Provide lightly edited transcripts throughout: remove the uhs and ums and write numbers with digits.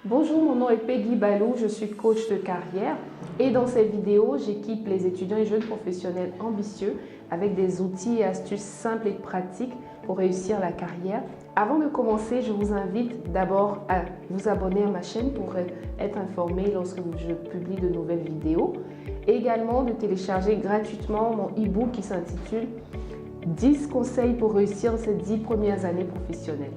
Bonjour, mon nom est Peggy Balou, je suis coach de carrière et dans ces vidéos, j'équipe les étudiants et jeunes professionnels ambitieux avec des outils et astuces simples et pratiques pour réussir la carrière. Avant de commencer, je vous invite d'abord à vous abonner à ma chaîne pour être informé lorsque je publie de nouvelles vidéos et également de télécharger gratuitement mon e-book qui s'intitule 10 conseils pour réussir ces 10 premières années professionnelles.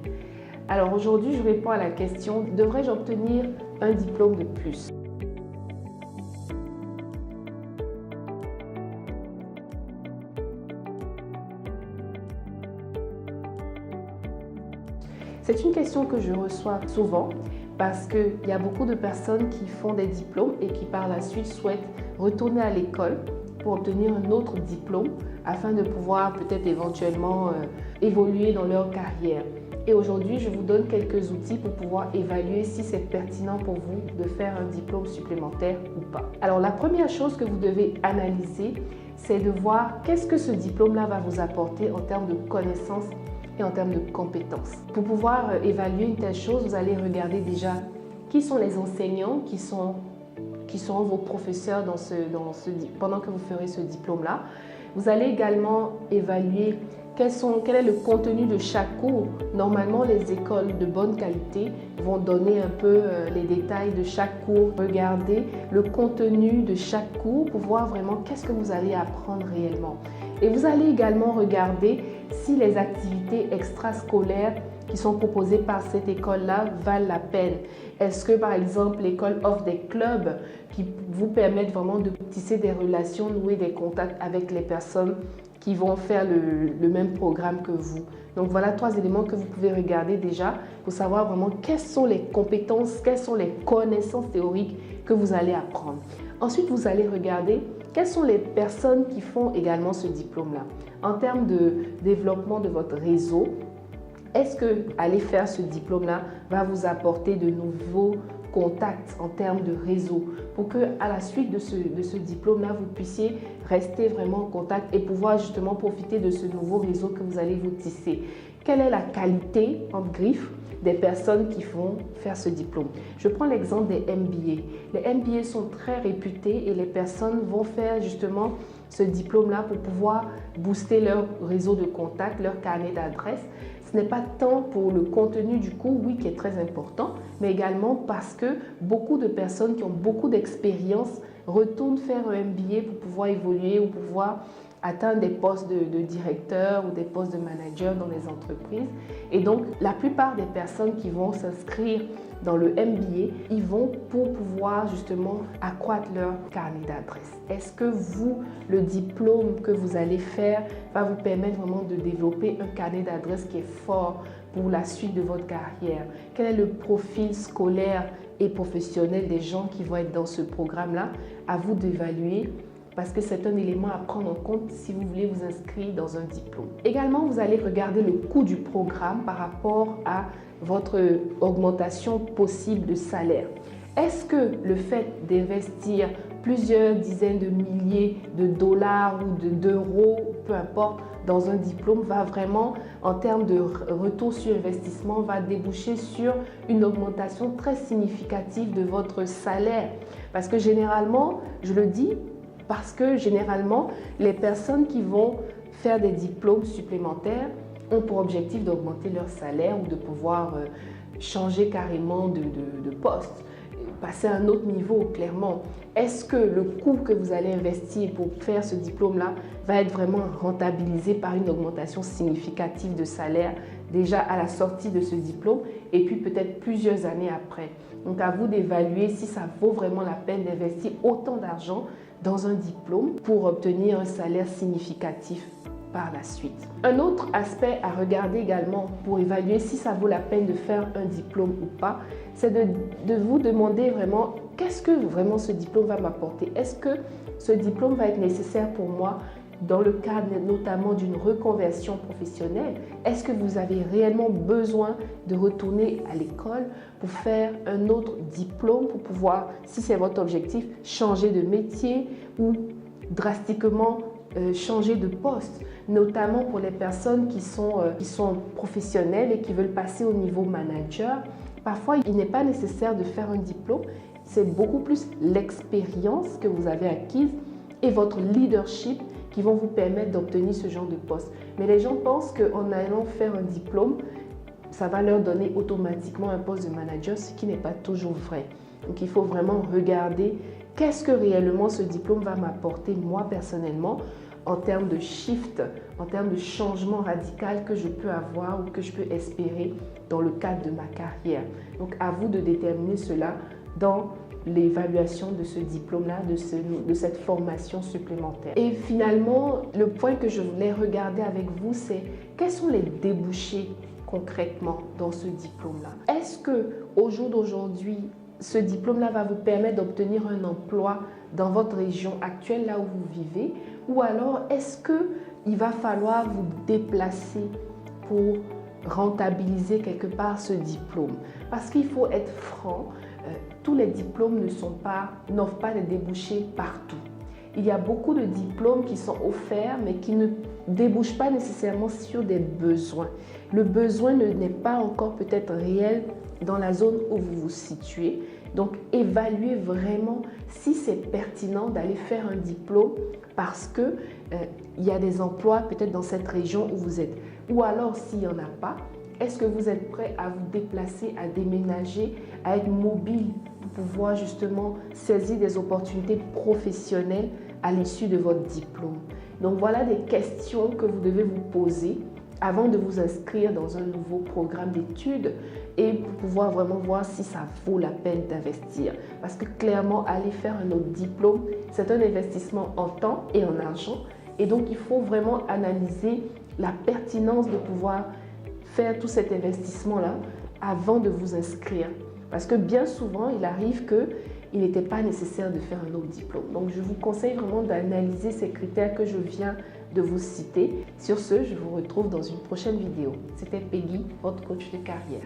Alors aujourd'hui, je réponds à la question, devrais-je obtenir un diplôme de plus? C'est une question que je reçois souvent parce qu'il y a beaucoup de personnes qui font des diplômes et qui par la suite souhaitent retourner à l'école pour obtenir un autre diplôme afin de pouvoir peut-être éventuellement évoluer dans leur carrière. Et aujourd'hui, je vous donne quelques outils pour pouvoir évaluer si c'est pertinent pour vous de faire un diplôme supplémentaire ou pas. Alors, la première chose que vous devez analyser, c'est de voir qu'est-ce que ce diplôme-là va vous apporter en termes de connaissances et en termes de compétences. Pour pouvoir évaluer une telle chose, vous allez regarder déjà qui sont les enseignants qui seront vos professeurs pendant que vous ferez ce diplôme-là. Vous allez également évaluer quel est le contenu de chaque cours. Normalement, les écoles de bonne qualité vont donner un peu les détails de chaque cours. Regardez le contenu de chaque cours pour voir vraiment qu'est-ce que vous allez apprendre réellement. Et vous allez également regarder si les activités extrascolaires qui sont proposées par cette école-là valent la peine. Est-ce que, par exemple, l'école offre des clubs qui vous permettent vraiment de tisser des relations, nouer des contacts avec les personnes qui vont faire le même programme que vous. Donc voilà 3 éléments que vous pouvez regarder déjà pour savoir vraiment quelles sont les compétences, quelles sont les connaissances théoriques que vous allez apprendre. Ensuite, vous allez regarder quelles sont les personnes qui font également ce diplôme-là. En termes de développement de votre réseau, est-ce que aller faire ce diplôme-là va vous apporter de nouveaux contacts en termes de réseau pour que à la suite de ce diplôme-là, vous puissiez rester vraiment en contact et pouvoir justement profiter de ce nouveau réseau que vous allez vous tisser. Quelle est la qualité, en griffe, des personnes qui vont faire ce diplôme? Je prends l'exemple des MBA. Les MBA sont très réputés et les personnes vont faire justement ce diplôme-là pour pouvoir booster leur réseau de contacts, leur carnet d'adresses. Ce n'est pas tant pour le contenu du cours, oui, qui est très important, mais également parce que beaucoup de personnes qui ont beaucoup d'expérience retournent faire un MBA pour pouvoir évoluer ou pouvoir atteindre des postes de directeur ou des postes de manager dans les entreprises. Et donc, la plupart des personnes qui vont s'inscrire dans le MBA, ils vont pour pouvoir justement accroître leur carnet d'adresses. Est-ce que vous, le diplôme que vous allez faire va vous permettre vraiment de développer un carnet d'adresses qui est fort pour la suite de votre carrière? Quel est le profil scolaire et professionnel des gens qui vont être dans ce programme-là? À vous d'évaluer, parce que c'est un élément à prendre en compte si vous voulez vous inscrire dans un diplôme. Également, vous allez regarder le coût du programme par rapport à votre augmentation possible de salaire. Est-ce que le fait d'investir plusieurs dizaines de milliers de dollars ou d'euros, peu importe, dans un diplôme va vraiment, en termes de retour sur investissement, va déboucher sur une augmentation très significative de votre salaire? Parce que généralement, je le dis, parce que généralement, les personnes qui vont faire des diplômes supplémentaires ont pour objectif d'augmenter leur salaire ou de pouvoir changer carrément de poste, passer à un autre niveau, clairement. Est-ce que le coût que vous allez investir pour faire ce diplôme-là va être vraiment rentabilisé par une augmentation significative de salaire déjà à la sortie de ce diplôme et puis peut-être plusieurs années après? Donc à vous d'évaluer si ça vaut vraiment la peine d'investir autant d'argent dans un diplôme pour obtenir un salaire significatif par la suite. Un autre aspect à regarder également pour évaluer si ça vaut la peine de faire un diplôme ou pas, c'est de vous demander vraiment qu'est-ce que vraiment ce diplôme va m'apporter. Est-ce que ce diplôme va être nécessaire pour moi dans le cadre notamment d'une reconversion professionnelle? Est-ce que vous avez réellement besoin de retourner à l'école pour faire un autre diplôme pour pouvoir, si c'est votre objectif, changer de métier ou drastiquement changer de poste, notamment pour les personnes qui sont professionnelles et qui veulent passer au niveau manager? Parfois, il n'est pas nécessaire de faire un diplôme, c'est beaucoup plus l'expérience que vous avez acquise et votre leadership qui vont vous permettre d'obtenir ce genre de poste. Mais les gens pensent qu'en allant faire un diplôme, ça va leur donner automatiquement un poste de manager, ce qui n'est pas toujours vrai. Donc il faut vraiment regarder qu'est-ce que réellement ce diplôme va m'apporter moi personnellement en termes de shift, en termes de changement radical que je peux avoir ou que je peux espérer dans le cadre de ma carrière. Donc à vous de déterminer cela dans l'évaluation de ce diplôme-là, de cette formation supplémentaire. Et finalement, le point que je voulais regarder avec vous, c'est quels sont les débouchés concrètement dans ce diplôme-là. Est-ce qu'au jour d'aujourd'hui, ce diplôme-là va vous permettre d'obtenir un emploi dans votre région actuelle, là où vous vivez, ou alors est-ce qu'il va falloir vous déplacer pour rentabiliser quelque part ce diplôme? Parce qu'il faut être franc, tous les diplômes n'offrent pas des débouchés partout. Il y a beaucoup de diplômes qui sont offerts, mais qui ne débouchent pas nécessairement sur des besoins. Le besoin n'est pas encore peut-être réel dans la zone où vous vous situez. Donc, évaluez vraiment si c'est pertinent d'aller faire un diplôme parce que il y a des emplois peut-être dans cette région où vous êtes. Ou alors, s'il n'y en a pas, est-ce que vous êtes prêt à vous déplacer, à déménager, à être mobile pour pouvoir justement saisir des opportunités professionnelles à l'issue de votre diplôme? Donc, voilà des questions que vous devez vous poser avant de vous inscrire dans un nouveau programme d'études et pour pouvoir vraiment voir si ça vaut la peine d'investir. Parce que clairement, aller faire un autre diplôme, c'est un investissement en temps et en argent. Et donc, il faut vraiment analyser la pertinence de pouvoir faire tout cet investissement-là avant de vous inscrire. Parce que bien souvent, il arrive qu'il n'était pas nécessaire de faire un autre diplôme. Donc, je vous conseille vraiment d'analyser ces critères que je viens de vous citer. Sur ce, je vous retrouve dans une prochaine vidéo. C'était Peggy, votre coach de carrière.